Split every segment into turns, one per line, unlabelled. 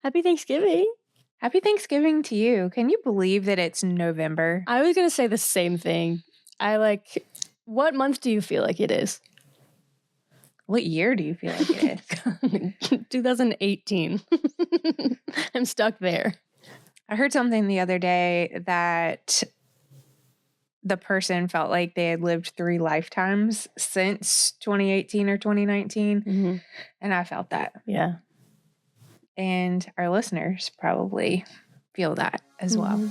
Happy Thanksgiving.
Happy Thanksgiving to you. Can you believe that it's November?
I was going to say the same thing. What month do you feel like it is?
What year do you feel like it is?
2018. I'm stuck there.
I heard something the other day that the person felt like they had lived 3 lifetimes since 2018 or 2019.
Mm-hmm.
And I felt that.
Yeah.
And our listeners probably feel that as well.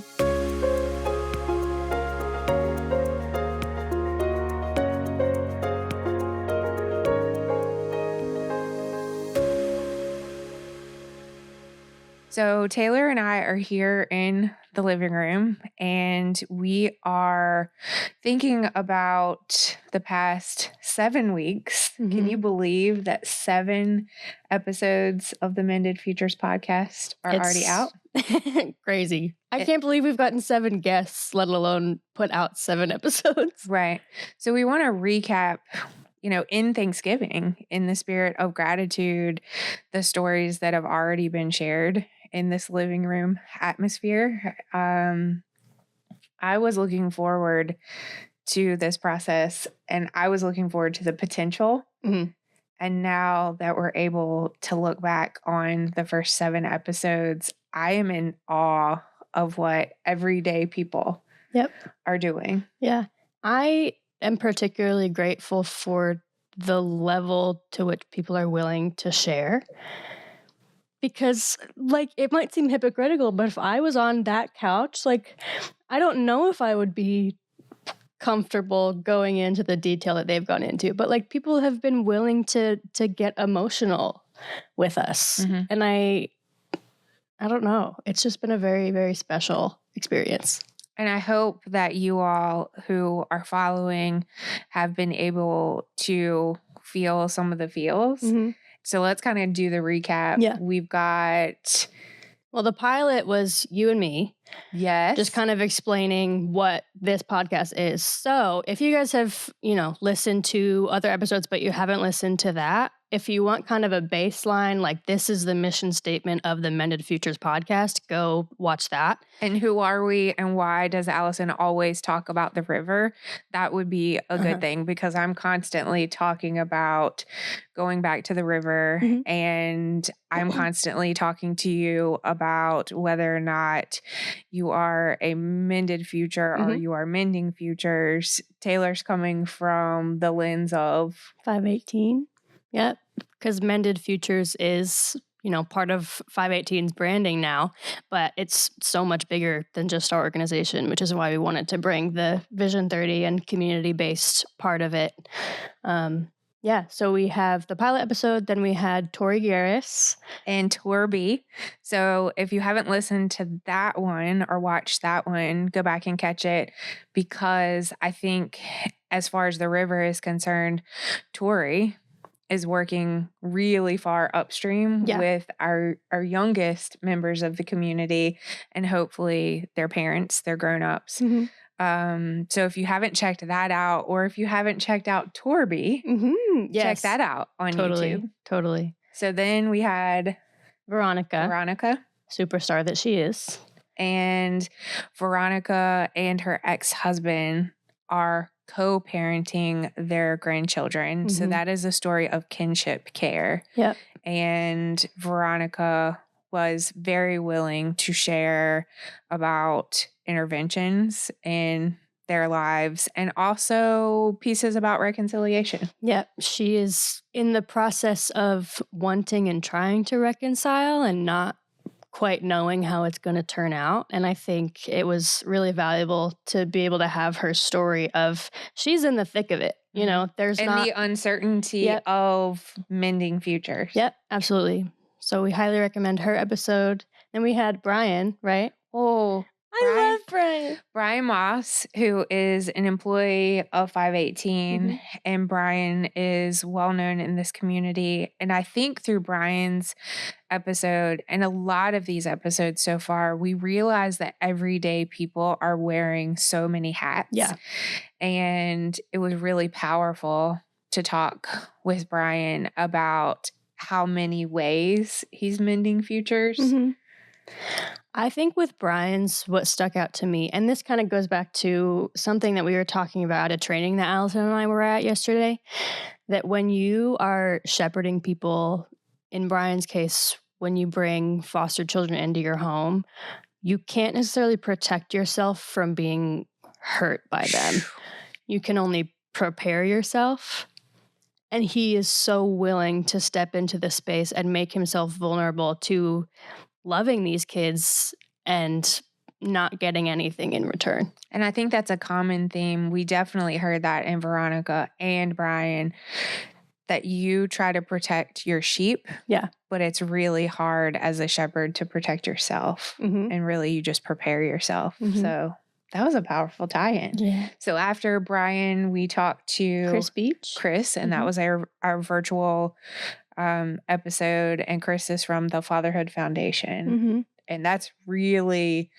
So Taylor and I are here in the living room, and we are thinking about the past 7 weeks.
Mm-hmm.
Can you believe that 7 episodes of the Mended Futures podcast are already out?
Crazy. I can't believe we've gotten 7 guests, let alone put out 7 episodes.
Right. So we want to recap, in Thanksgiving, in the spirit of gratitude, the stories that have already been shared in this living room atmosphere. I was looking forward to this process, and I was looking forward to the potential.
Mm-hmm.
And now that we're able to look back on the first 7 episodes, I am in awe of what everyday people are doing.
Yeah. I am particularly grateful for the level to which people are willing to share. Because, it might seem hypocritical, but if I was on that couch, I don't know if I would be comfortable going into the detail that they've gone into. But, people have been willing to get emotional with us.
Mm-hmm.
And I don't know. It's just been a very, very special experience.
And I hope that you all who are following have been able to feel some of the feels.
Mm-hmm.
So let's kind of do the recap.
Yeah.
We've got...
Well, the pilot was you and me.
Yes.
Just kind of explaining what this podcast is. So if you guys have, listened to other episodes, but you haven't listened to that, if you want kind of a baseline, this is the mission statement of the Mended Futures podcast, go watch that.
And who are we, and why does Allison always talk about the river? That would be a good thing, because I'm constantly talking about going back to the river,
mm-hmm.
and I'm constantly talking to you about whether or not you are a mended future or you are mending futures. Taylor's coming from the lens of
518. Yep. Because Mended Futures is, part of 518's branding now, but it's so much bigger than just our organization, which is why we wanted to bring the Vision 30 and community-based part of it. So we have the pilot episode, then we had Tori Garris.
And Torby. So if you haven't listened to that one or watched that one, go back and catch it, because I think as far as the river is concerned, Tori is working really far upstream with our youngest members of the community, and hopefully their parents, their grown-ups.
Mm-hmm.
So if you haven't checked that out, or if you haven't checked out Torby, check that out on YouTube.
Totally.
So then we had
Veronica, superstar that she is.
And Veronica and her ex-husband are co-parenting their grandchildren. So that is a story of kinship care.
Yep.
And Veronica was very willing to share about interventions in their lives, and also pieces about reconciliation.
Yep. She is in the process of wanting and trying to reconcile and not quite knowing how it's going to turn out. And I think it was really valuable to be able to have her story of she's in the thick of it. There's
the uncertainty of mending futures.
Yep, absolutely. So we highly recommend her episode. Then we had Brian, right?
Oh,
I love Brian.
Brian Moss, who is an employee of 518, and Brian is well known in this community. And I think through Brian's episode and a lot of these episodes so far, we realize that everyday people are wearing so many hats.
Yeah.
And it was really powerful to talk with Brian about how many ways he's mending futures.
Mhm. I think with Brian's, what stuck out to me, and this kind of goes back to something that we were talking about at a training that Allison and I were at yesterday, that when you are shepherding people, in Brian's case, when you bring foster children into your home, you can't necessarily protect yourself from being hurt by them. You can only prepare yourself. And he is so willing to step into the space and make himself vulnerable to loving these kids and not getting anything in return.
And I think that's a common theme. We definitely heard that in Veronica and Brian, that you try to protect your sheep.
Yeah.
But it's really hard as a shepherd to protect yourself.
Mm-hmm.
And really, you just prepare yourself.
Mm-hmm.
So that was a powerful tie-in.
Yeah.
So after Brian, we talked to
Chris Beach.
And that was our virtual episode. And Chris is from the Fatherhood Foundation.
Mm-hmm.
And that's really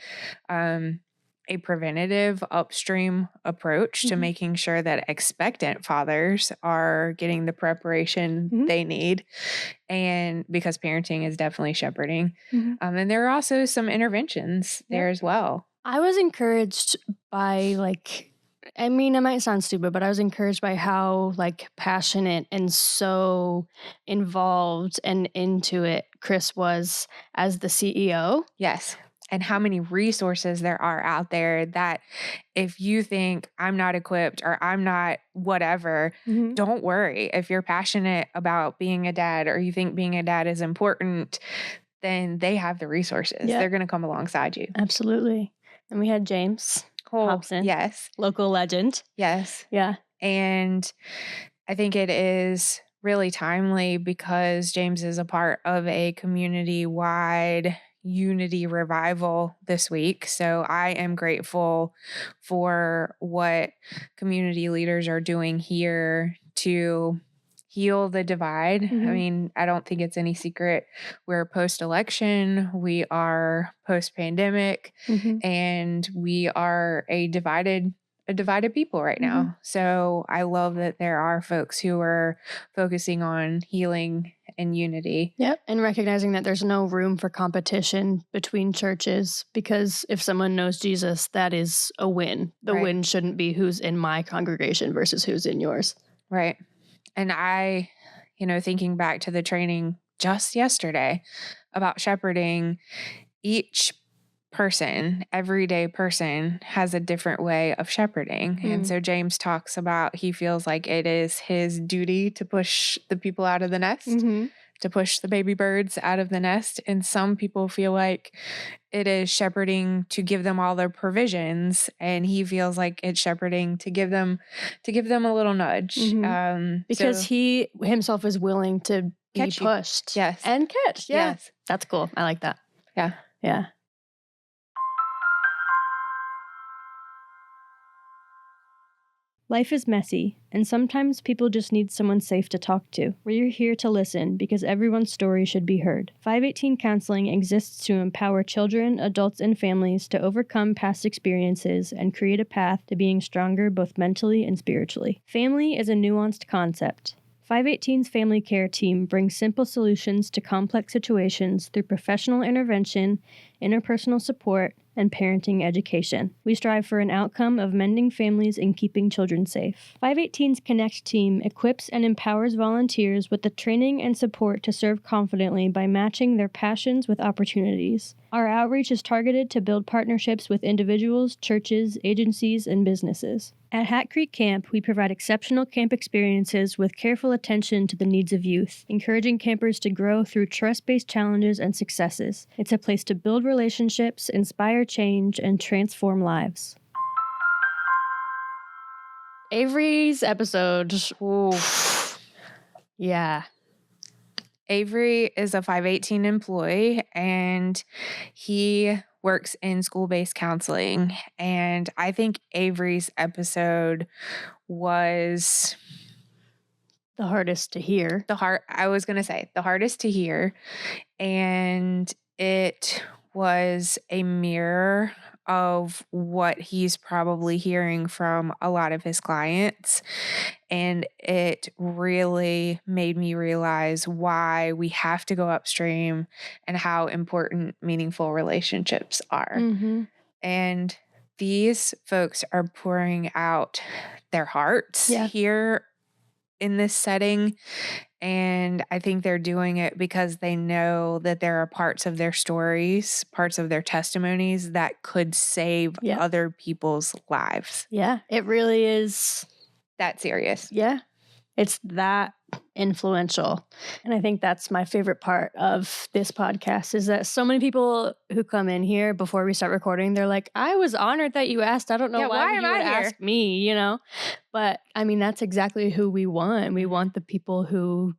a preventative upstream approach to making sure that expectant fathers are getting the preparation they need. And because parenting is definitely shepherding. And there are also some interventions there as well.
I was encouraged by I mean, it might sound stupid, but I was encouraged by how passionate and so involved and into it Chris was as the CEO.
Yes. And how many resources there are out there that if you think I'm not equipped or I'm not whatever, don't worry. If you're passionate about being a dad or you think being a dad is important, then they have the resources. Yep. They're going to come alongside you.
Absolutely. And we had James Hobson.
Yes.
Local legend.
Yes.
Yeah.
And I think it is really timely because James is a part of a community-wide unity revival this week. So I am grateful for what community leaders are doing here to heal the divide. I mean, I don't think it's any secret. We're post-election, we are post-pandemic, and we are a divided people right now. So I love that there are folks who are focusing on healing and unity.
Yep. And recognizing that there's no room for competition between churches, because if someone knows Jesus, that is a win. The win shouldn't be who's in my congregation versus who's in yours.
Right. And I, thinking back to the training just yesterday about shepherding, each person, everyday person, has a different way of shepherding. And so James talks about he feels like it is his duty to push the people out of the nest, to push the baby birds out of the nest. And some people feel like it is shepherding to give them all their provisions, and he feels like it's shepherding to give them a little nudge,
because he himself is willing to be pushed, and catch. Yes, that's cool. I like that. Yeah. Life is messy, and sometimes people just need someone safe to talk to. We're here to listen because everyone's story should be heard. 518 Counseling exists to empower children, adults, and families to overcome past experiences and create a path to being stronger both mentally and spiritually. Family is a nuanced concept. 518's family care team brings simple solutions to complex situations through professional intervention, interpersonal support, and parenting education. We strive for an outcome of mending families and keeping children safe. 518's Connect team equips and empowers volunteers with the training and support to serve confidently by matching their passions with opportunities. Our outreach is targeted to build partnerships with individuals, churches, agencies, and businesses. At Hat Creek Camp, we provide exceptional camp experiences with careful attention to the needs of youth, encouraging campers to grow through trust-based challenges and successes. It's a place to build relationships, inspire change, and transform lives. Avery's episode. Ooh. Yeah.
Avery is a 518 employee, and he works in school-based counseling. And I think Avery's episode was
the hardest to hear.
I was going to say the hardest to hear. And it was a mirror of what he's probably hearing from a lot of his clients. And it really made me realize why we have to go upstream and how important meaningful relationships are.
Mm-hmm.
And these folks are pouring out their hearts here in this setting. And I think they're doing it because they know that there are parts of their stories, parts of their testimonies that could save other people's lives.
Yeah, it really is
that serious.
Yeah, it's that influential. And I think that's my favorite part of this podcast is that so many people who come in here before we start recording, they're like, I was honored that you asked. I don't know why you would ask me, you know? But I mean, that's exactly who we want. We want the people who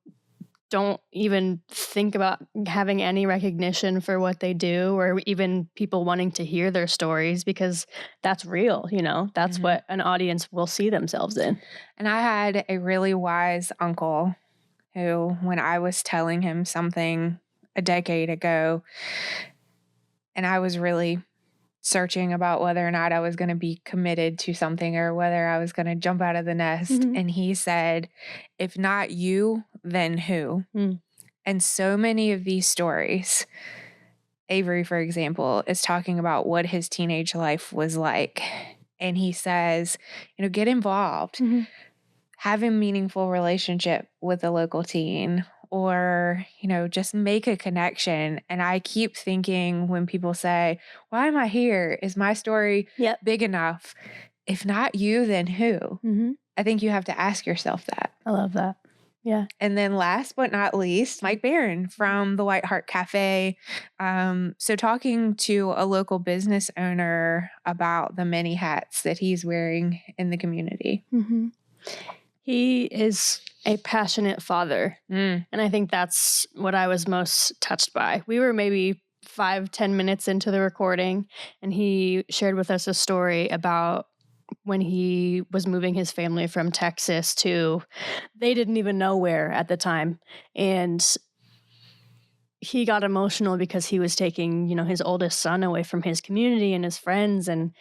don't even think about having any recognition for what they do, or even people wanting to hear their stories, because that's real, you know, that's what an audience will see themselves in.
And I had a really wise uncle who, when I was telling him something a decade ago, and I was really searching about whether or not I was going to be committed to something or whether I was going to jump out of the nest. And he said, if not you, then who? And so many of these stories, Avery, for example, is talking about what his teenage life was like. And he says, you know, get involved, have a meaningful relationship with a local teen, or, you know, just make a connection. And I keep thinking when people say, why am I here? Is my story big enough? If not you, then who? I think you have to ask yourself that.
I love that. Yeah.
And then last but not least, Mike Barron from the White Heart Cafe. So talking to a local business owner about the many hats that he's wearing in the community.
He is a passionate father. And I think that's what I was most touched by. We were maybe 5-10 minutes into the recording, and he shared with us a story about when he was moving his family from Texas to, they didn't even know where at the time. And he got emotional because he was taking, you know, his oldest son away from his community and his friends, and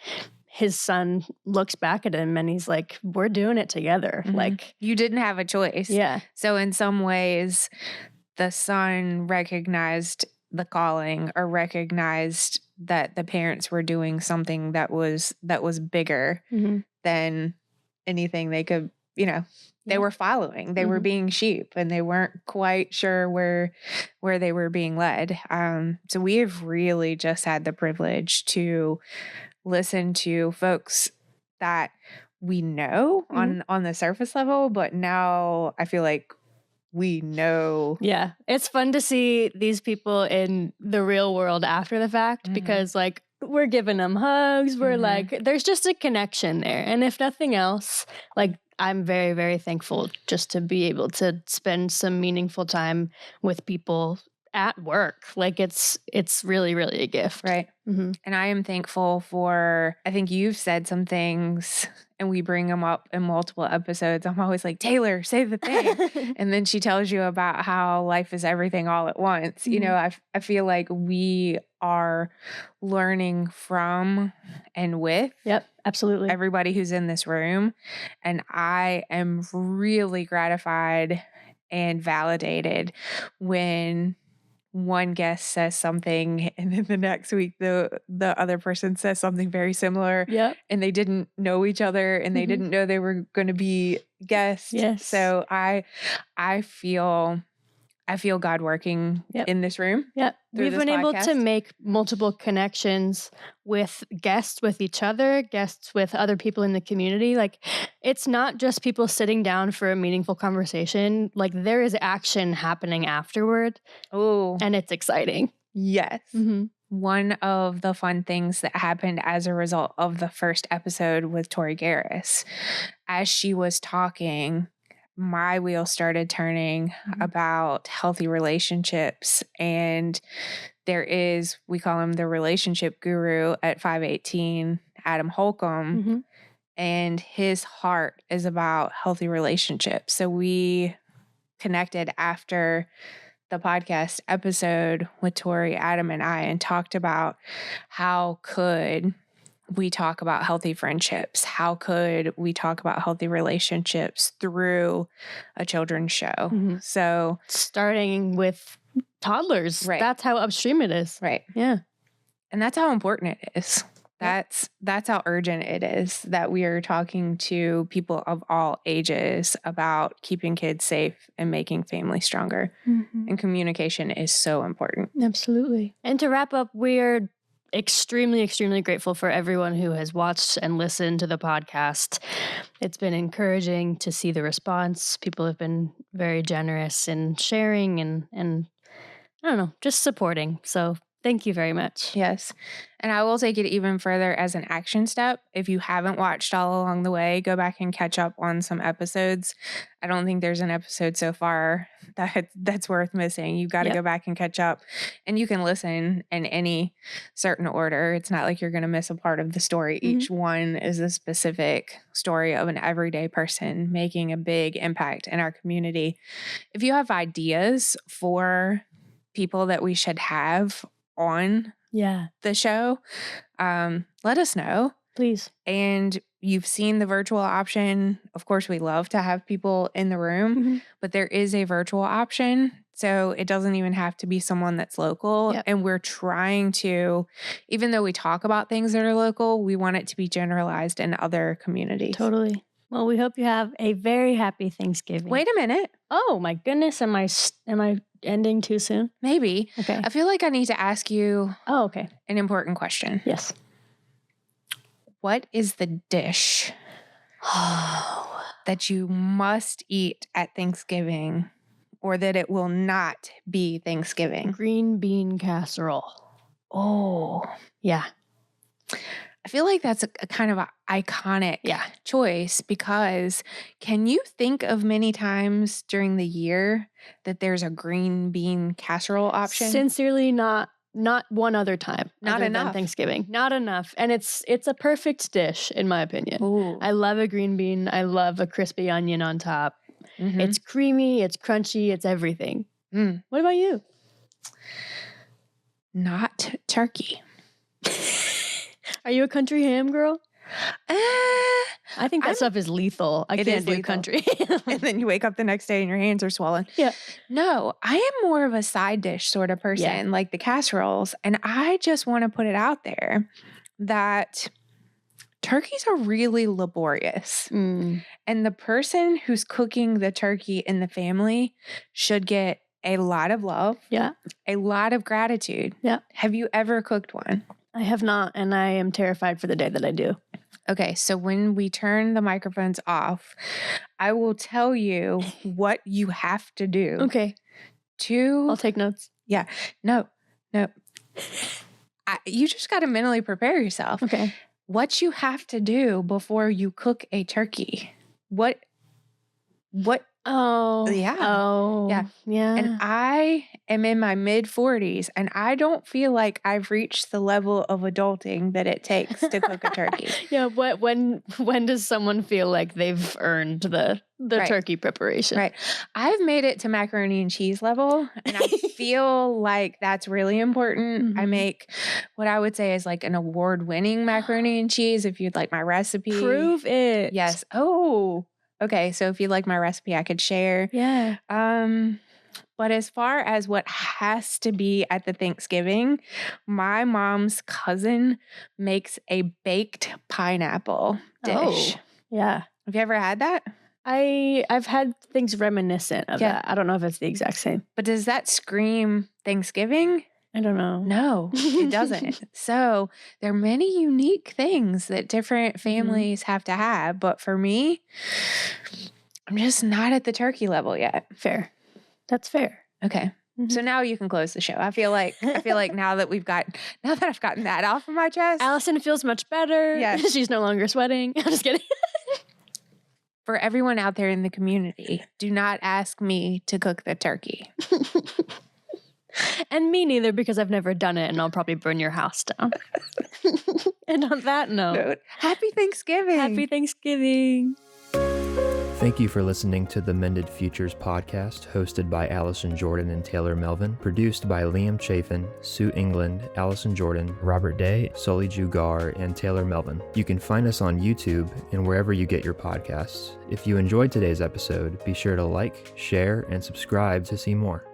his son looks back at him and he's like, we're doing it together. Like,
you didn't have a choice.
Yeah.
So in some ways, the son recognized the calling, or recognized that the parents were doing something that was bigger than anything they could, you know, they were following. They were being sheep, and they weren't quite sure where they were being led. So we have really just had the privilege to listen to folks that we know on the surface level, but now I feel like we know.
Yeah. It's fun to see these people in the real world after the fact, because like we're giving them hugs. We're like, there's just a connection there. And if nothing else, like I'm very, very thankful just to be able to spend some meaningful time with people at work. Like it's really, really a gift.
Right. And I am thankful for, I think you've said some things and we bring them up in multiple episodes. I'm always like, Taylor, say the thing. And then she tells you about how life is everything all at once. You know, I feel like we are learning from and with
absolutely
everybody who's in this room. And I am really gratified and validated when one guest says something and then the next week the other person says something very similar, and they didn't know each other, and they didn't know they were going to be guests. So I feel God working in this room.
We've been able to make multiple connections with guests, with each other, guests with other people in the community. Like, it's not just people sitting down for a meaningful conversation. Like, there is action happening afterward.
Oh,
and it's exciting.
Yes. One of the fun things that happened as a result of the first episode with Tori Garris, as she was talking, my wheels started turning about healthy relationships. And there is, we call him the relationship guru at 518, Adam Holcomb, and his heart is about healthy relationships. So we connected after the podcast episode with Tori, Adam, and I, and talked about how could we talk about healthy friendships? How could we talk about healthy relationships through a children's show?
Mhm.
So,
Starting with toddlers.
Right.
That's how upstream it is.
right.
Yeah.
And that's how important it is. That's how urgent it is that we are talking to people of all ages about keeping kids safe and making families stronger.
Mhm.
And communication is so important.
Absolutely. And to wrap up, we're extremely, extremely grateful for everyone who has watched and listened to the podcast. It's been encouraging to see the response. People have been very generous in sharing and I don't know, just supporting. So thank you very much.
Yes. And I will take it even further as an action step. If you haven't watched all along the way, go back and catch up on some episodes. I don't think there's an episode so far that's worth missing. You've got to
Yep.
go back and catch up. And you can listen in any certain order. It's not like you're going to miss a part of the story. Each one is a specific story of an everyday person making a big impact in our community. If you have ideas for people that we should have on the show, let us know.
Please.
And you've seen the virtual option. Of course, we love to have people in the room, but there is a virtual option. So it doesn't even have to be someone that's local.
Yep.
And we're trying to, even though we talk about things that are local, we want it to be generalized in other communities.
Totally. Well, we hope you have a very happy Thanksgiving.
Wait a minute.
Oh my goodness, am I ending too soon?
Maybe.
Okay.
I feel like I need to ask you
okay.
an important question.
Yes.
What is the dish that you must eat at Thanksgiving, or that it will not be Thanksgiving?
Green bean casserole.
Oh,
Yeah.
I feel like that's a kind of an iconic choice, because can you think of many times during the year that there's a green bean casserole option?
Sincerely, not one other time.
Not
other
enough.
than Thanksgiving. Not enough. And it's a perfect dish, in my opinion.
Ooh.
I love a green bean. I love a crispy onion on top.
Mhm.
It's creamy. It's crunchy. It's everything.
Mm.
What about you?
Not turkey.
Are you a country ham girl? I think that
I'm-
stuff is lethal. I
It
can't
is
do
lethal.
country.
And then you wake up the next day and your hands are swollen.
Yeah.
No, I am more of a side dish sort of person, like the casseroles. And I just want to put it out there that turkeys are really laborious.
Mm.
And the person who's cooking the turkey in the family should get a lot of love,
Yeah.
a lot of gratitude.
Yeah.
Have you ever cooked one?
I have not, and I am terrified for the day that I do.
Okay, so when we turn the microphones off, I will tell you what you have to do
Okay.
to...
I'll take notes.
No. You just got to mentally prepare yourself.
Okay.
What you have to do before you cook a turkey. What?
Oh.
Yeah.
Oh.
Yeah.
Yeah.
And I am in my mid-40s, and I don't feel like I've reached the level of adulting that it takes to cook a turkey.
Yeah. When does someone feel like they've earned the
Right.
turkey preparation?
Right. I've made it to macaroni and cheese level, and I feel like that's really important. I
Mhm.
make what I would say is like an award-winning macaroni and cheese. If you'd like my recipe.
Prove it.
Yes. Oh, okay. So if you'd like my recipe, I could share.
Yeah.
But as far as what has to be at the Thanksgiving, my mom's cousin makes a baked pineapple dish.
Oh. Yeah.
Have you ever had that?
I've had things reminiscent of that. I don't know if it's the exact same.
But does that scream Thanksgiving?
I don't know.
No, it doesn't. So there are many unique things that different families have to have. But for me, I'm just not at the turkey level yet.
Fair. That's fair.
Okay. So now you can close the show. I feel like now that I've gotten that off of my chest.
Allison feels much better.
Yes.
She's no longer sweating. I'm just kidding.
For everyone out there in the community, do not ask me to cook the turkey.
And me neither, because I've never done it and I'll probably burn your house down. And on that note,
Happy Thanksgiving.
happy Thanksgiving.
Thank you for listening to the Mended Futures podcast, hosted by Allison Jordan and Taylor Melvin, produced by Liam Chafin, Sue England, Allison Jordan, Robert Day, Sully Jugar, and Taylor Melvin. You can find us on YouTube and wherever you get your podcasts. If you enjoyed today's episode, be sure to like, share, and subscribe to see more.